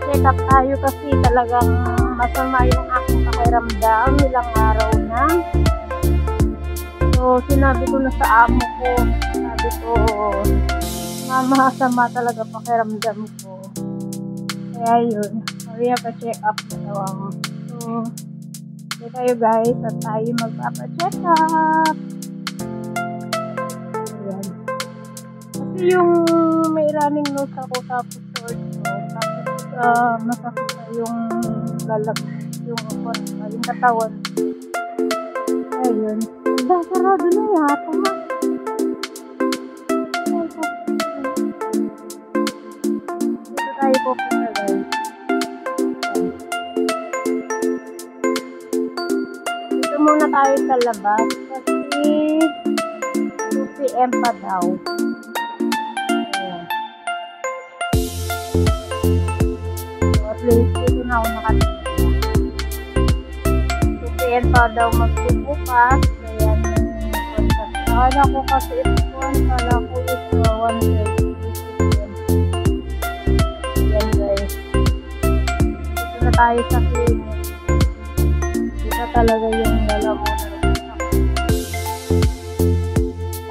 Check up tayo kasi talagang masama yung aking pakiramdam ilang araw na. So, sinabi ko na sa amo ko, sabi ko, mama, sama talaga pakiramdam ko. Kaya yun, pa-check up na daw ako. So, okay tayo guys, at tayo magpapa-check up. Ayan. Kasi yung may running nose ako tapos short nose, tapos masakit na yung lalab, yung katawan. Ayun. Sarado na yata. Dito tayo pupunta guys. Dito muna tayo sa labas kasi 2 PM pa daw. Ayan. So at least dito na ako nakatingin. 2 PM pa daw magbubukas. Kala ko kasi ito, kala ko ito 1:30 PM. Yan guys. Dito na tayo sa clinic. Dito talaga yung lalamunan.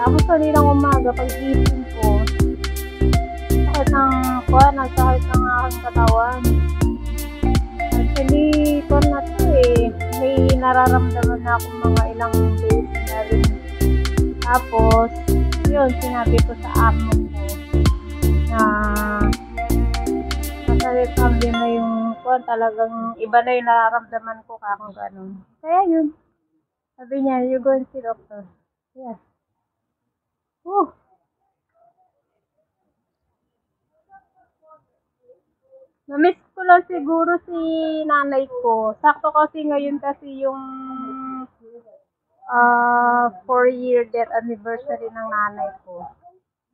Tapos kaninang umaga, pag-isip ko, sakit ng sakit ng aking katawan. Actually, na to eh. May nararamdaman na akong mga ilang days na rin. Tapos, yun, sinabi ko sa amo ko na masakit na yung talagang iba na yung nararamdaman ko kakang ganun. Kaya yun, sabi niya, you go and see doctor. Yes. Oh. Na-miss ko lang siguro si nanay ko. Sakto kasi ngayon kasi yung 4-year death anniversary ng nanay ko.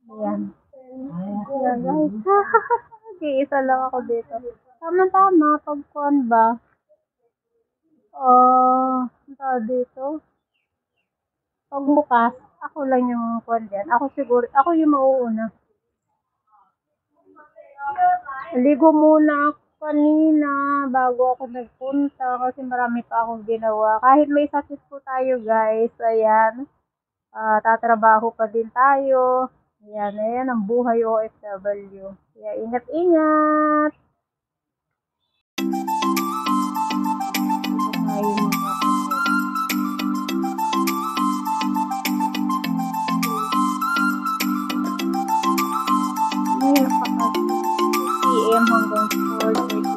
Ayan. Ayan guys. Okay, isa lang ako dito. Tama-tama. Pagkuhan ba? Dito. Pagbukas, ako lang yung kuhan dyan. Ako siguro, ako yung mauuna. Ligo muna ako kanina bago ako nagpunta kasi marami pa akong ginawa. Kahit may sakit po tayo guys, ayan, tatrabaho pa din tayo. Ayan ang buhay OFW. Kaya ingat-ingat. PM hanggang 4:30.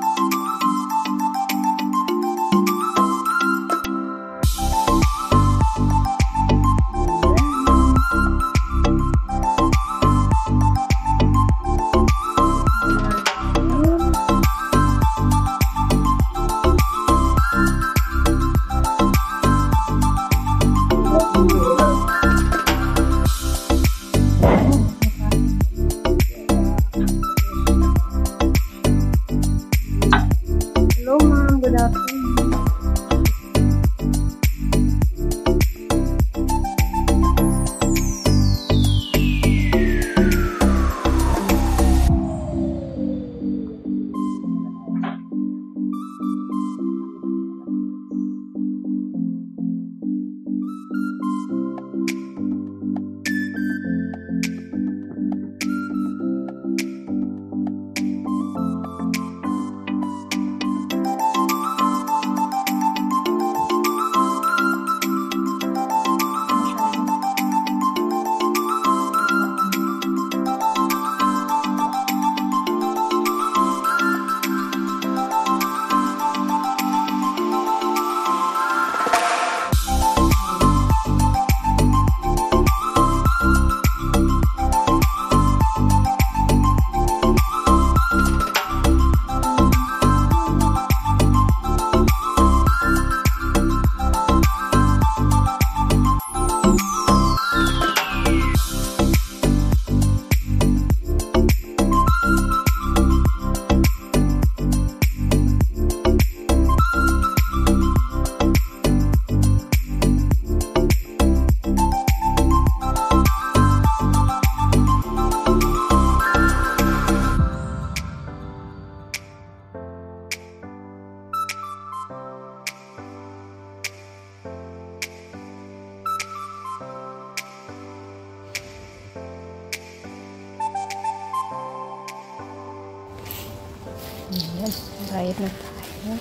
Ayan, bayad na tayo.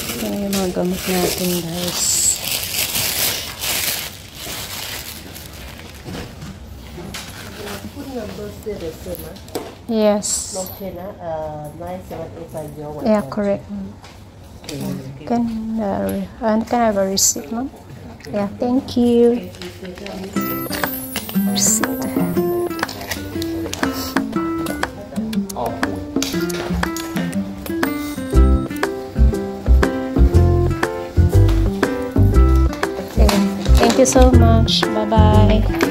Ito yung mga gamot natin, guys. Yes. Yeah, correct. Can I have a receipt, ma'am? Yeah, thank you. Receipt. Okay. Thank you so much. Bye-bye.